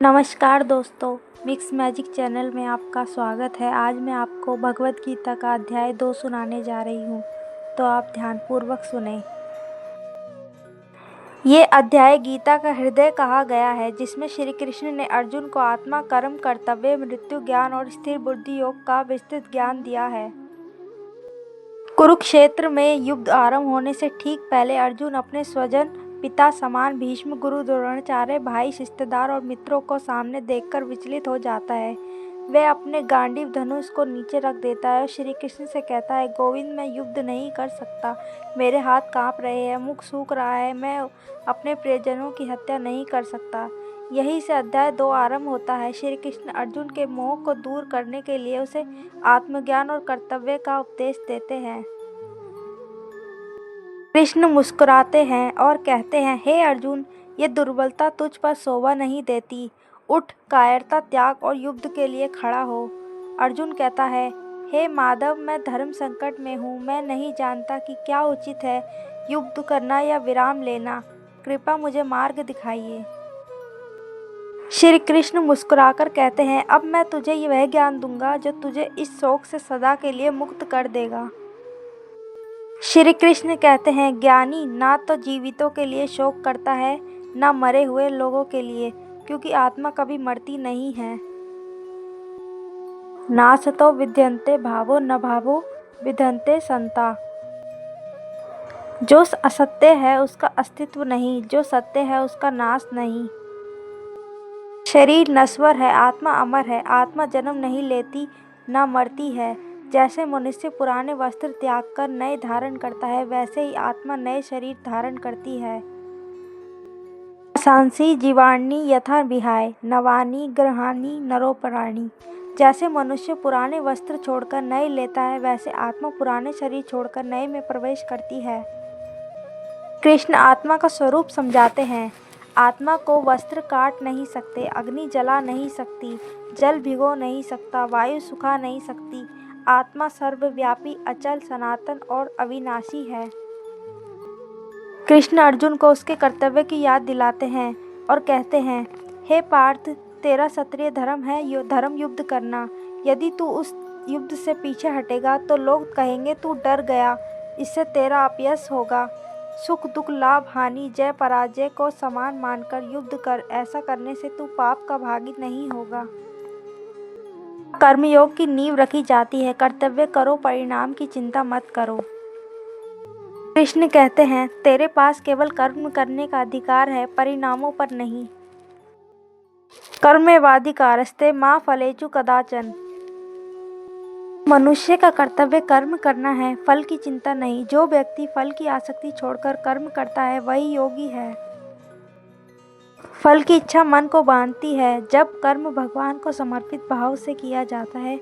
नमस्कार दोस्तों, mix magic channel में आपका स्वागत है। आज मैं आपको भगवत गीता का अध्याय 2 सुनाने जा रही हूँ, तो आप ध्यानपूर्वक सुने। ये अध्याय गीता का हृदय कहा गया है, जिसमें श्री कृष्ण ने अर्जुन को आत्मा, कर्म, कर्तव्य, मृत्यु ज्ञान और स्थिर बुद्धि योग का विस्तृत ज्ञान दिया है। कुरुक्षेत्र में युद्ध आरंभ होने से ठीक पहले अर्जुन अपने स्वजन, पिता समान भीष्म, गुरु द्रोणाचार्य, भाई, रिश्तेदार और मित्रों को सामने देखकर विचलित हो जाता है। वह अपने गांडीव धनुष को नीचे रख देता है और श्री कृष्ण से कहता है, गोविंद, मैं युद्ध नहीं कर सकता, मेरे हाथ कांप रहे हैं, मुख सूख रहा है, मैं अपने प्रियजनों की हत्या नहीं कर सकता। यहीं से अध्याय 2 आरंभ होता है। श्री कृष्ण अर्जुन के मोह को दूर करने के लिए उसे आत्मज्ञान और कर्तव्य का उपदेश देते हैं। कृष्ण मुस्कुराते हैं और कहते हैं, हे अर्जुन, ये दुर्बलता तुझ पर शोभा नहीं देती। उठ, कायरता त्याग और युद्ध के लिए खड़ा हो। अर्जुन कहता है, हे माधव, मैं धर्म संकट में हूँ, मैं नहीं जानता कि क्या उचित है, युद्ध करना या विराम लेना। कृपया मुझे मार्ग दिखाइए। श्री कृष्ण मुस्कुराकर कहते हैं, अब मैं तुझे वह ज्ञान दूंगा जो तुझे इस शोक से सदा के लिए मुक्त कर देगा। श्री कृष्ण कहते हैं, ज्ञानी ना तो जीवितों के लिए शोक करता है, ना मरे हुए लोगों के लिए, क्योंकि आत्मा कभी मरती नहीं है। नासतो विद्यन्ते भावो न भावो विद्यन्ते संता। जो असत्य है उसका अस्तित्व नहीं, जो सत्य है उसका नाश नहीं। शरीर नश्वर है, आत्मा अमर है। आत्मा जन्म नहीं लेती, ना मरती है। जैसे मनुष्य पुराने वस्त्र त्याग कर नए धारण करता है, वैसे ही आत्मा नए शरीर धारण करती है। सांसी जीवाणि यथा विहाय नवानि गृहाणि नरोपराणि। जैसे मनुष्य पुराने वस्त्र छोड़कर नए लेता है, वैसे आत्मा पुराने शरीर छोड़कर नए में प्रवेश करती है। कृष्ण आत्मा का स्वरूप समझाते हैं। आत्मा को वस्त्र काट नहीं सकते, अग्नि जला नहीं सकती, जल भिगो नहीं सकता, वायु सुखा नहीं सकती। आत्मा सर्वव्यापी, अचल, सनातन और अविनाशी है। कृष्ण अर्जुन को उसके कर्तव्य की याद दिलाते हैं और कहते हैं, हे पार्थ, तेरा क्षत्रिय धर्म है धर्म युद्ध करना। यदि तू उस युद्ध से पीछे हटेगा तो लोग कहेंगे तू डर गया, इससे तेरा अपयश होगा। सुख दुख, लाभ हानि, जय पराजय को समान मानकर युद्ध कर। ऐसा करने से तू पाप का भागी नहीं होगा। कर्मयोग की नींव रखी जाती है। कर्तव्य करो, परिणाम की चिंता मत करो। कृष्ण कहते हैं, तेरे पास केवल कर्म करने का अधिकार है, परिणामों पर नहीं। कर्मेवाधिकारस्ते मा फलेषु कदाचन। मनुष्य का कर्तव्य कर्म करना है, फल की चिंता नहीं। जो व्यक्ति फल की आसक्ति छोड़कर कर्म करता है, वही योगी है। फल की इच्छा मन को बांधती है। जब कर्म भगवान को समर्पित भाव से किया जाता है,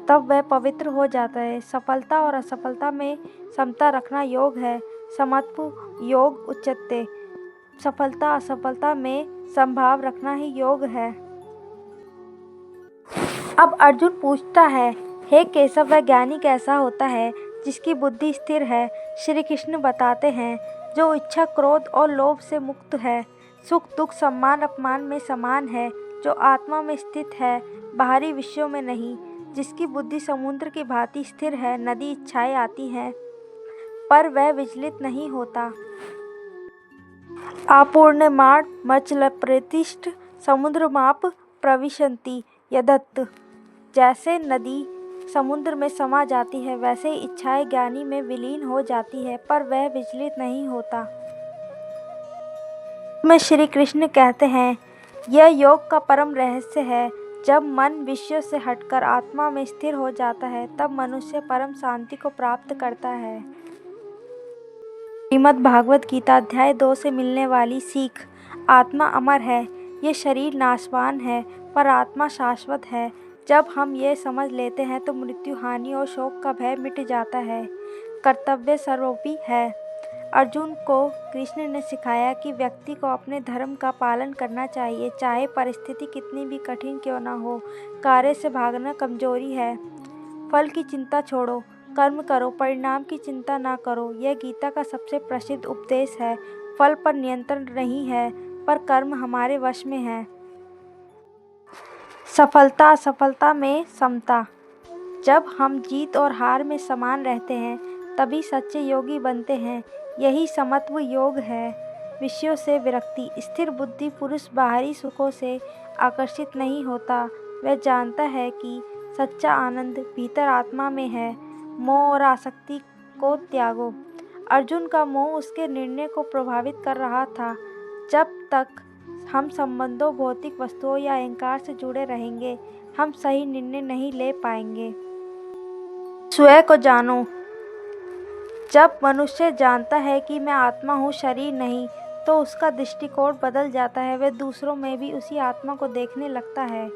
तब वह पवित्र हो जाता है। सफलता और असफलता में समता रखना योग है। समत्व योग उच्यते। सफलता असफलता में समभाव रखना ही योग है। अब अर्जुन पूछता है, हे केशव, वह ज्ञानी कैसा होता है जिसकी बुद्धि स्थिर है? श्री कृष्ण बताते हैं, जो इच्छा, क्रोध और लोभ से मुक्त है, सुख दुख, सम्मान अपमान में समान है, जो आत्मा में स्थित है, बाहरी विषयों में नहीं, जिसकी बुद्धि समुद्र की भांति स्थिर है। नदी इच्छाएं आती हैं, पर वह विचलित नहीं होता। आपूर्णमाण मचलप्रतिष्ठ समुद्रमाप प्रविशन्ति यदत्। जैसे नदी समुद्र में समा जाती है, वैसे ही इच्छाएं ज्ञानी में विलीन हो जाती है, पर वह विचलित नहीं होता। में श्री कृष्ण कहते हैं, यह योग का परम रहस्य है। जब मन विषयों से हटकर आत्मा में स्थिर हो जाता है, तब मनुष्य परम शांति को प्राप्त करता है। श्रीमद् भागवत गीता अध्याय 2 से मिलने वाली सीख। आत्मा अमर है, ये शरीर नाशवान है, पर आत्मा शाश्वत है। जब हम ये समझ लेते हैं तो मृत्यु, हानि और शोक का भय मिट जाता है। कर्तव्य सर्वोपरि है। अर्जुन को कृष्ण ने सिखाया कि व्यक्ति को अपने धर्म का पालन करना चाहिए, चाहे परिस्थिति कितनी भी कठिन क्यों न हो। कार्य से भागना कमजोरी है। फल की चिंता छोड़ो, कर्म करो, परिणाम की चिंता ना करो। यह गीता का सबसे प्रसिद्ध उपदेश है। फल पर नियंत्रण नहीं है, पर कर्म हमारे वश में है। सफलता असफलता में समता। जब हम जीत और हार में समान रहते हैं तभी सच्चे योगी बनते हैं। यही समत्व योग है। विषयों से विरक्ति। स्थिर बुद्धि पुरुष बाहरी सुखों से आकर्षित नहीं होता। वह जानता है कि सच्चा आनंद भीतर आत्मा में है। मोह और आसक्ति को त्यागो। अर्जुन का मोह उसके निर्णय को प्रभावित कर रहा था। जब तक हम संबंधों, भौतिक वस्तुओं या अहंकार से जुड़े रहेंगे, हम सही निर्णय नहीं ले पाएंगे। स्वयं को जानो। जब मनुष्य जानता है कि मैं आत्मा हूँ, शरीर नहीं, तो उसका दृष्टिकोण बदल जाता है। वह दूसरों में भी उसी आत्मा को देखने लगता है।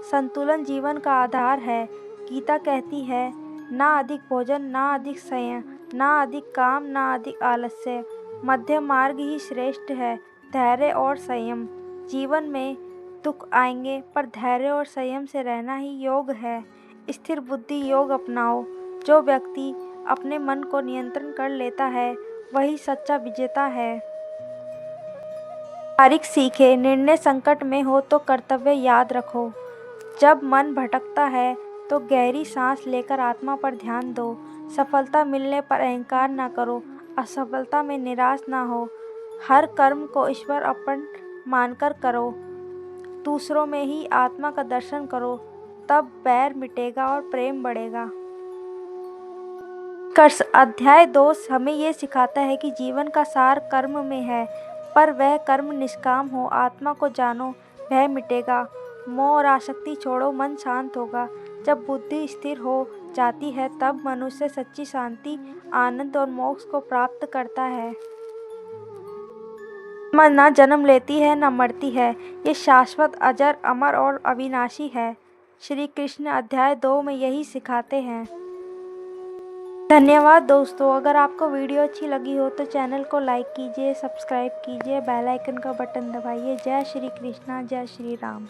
संतुलन जीवन का आधार है। गीता कहती है, ना अधिक भोजन, ना अधिक संयम, ना अधिक काम, ना अधिक आलस्य। मध्य मार्ग ही श्रेष्ठ है। धैर्य और संयम। जीवन में दुख आएंगे पर धैर्य और संयम से रहना ही योग है। स्थिर बुद्धि योग अपनाओ। जो व्यक्ति अपने मन को नियंत्रण कर लेता है वही सच्चा विजेता है। तारीख सीखे। निर्णय संकट में हो तो कर्तव्य याद रखो। जब मन भटकता है तो गहरी सांस लेकर आत्मा पर ध्यान दो। सफलता मिलने पर अहंकार ना करो, असफलता में निराश ना हो। हर कर्म को ईश्वर अर्पण मानकर करो। दूसरों में ही आत्मा का दर्शन करो, तब बैर मिटेगा और प्रेम बढ़ेगा। कर्ष। अध्याय 2 हमें ये सिखाता है कि जीवन का सार कर्म में है, पर वह कर्म निष्काम हो। आत्मा को जानो, भय मिटेगा। मोह और आसक्ति छोड़ो, मन शांत होगा। जब बुद्धि स्थिर हो जाती है तब मनुष्य सच्ची शांति, आनंद और मोक्ष को प्राप्त करता है। आत्मा न जन्म लेती है न मरती है। ये शाश्वत, अजर, अमर और अविनाशी है। श्री कृष्ण अध्याय 2 में यही सिखाते हैं। धन्यवाद दोस्तों। अगर आपको वीडियो अच्छी लगी हो तो चैनल को लाइक कीजिए, सब्सक्राइब कीजिए, बेल आइकन का बटन दबाइए। जय श्री कृष्णा, जय श्री राम।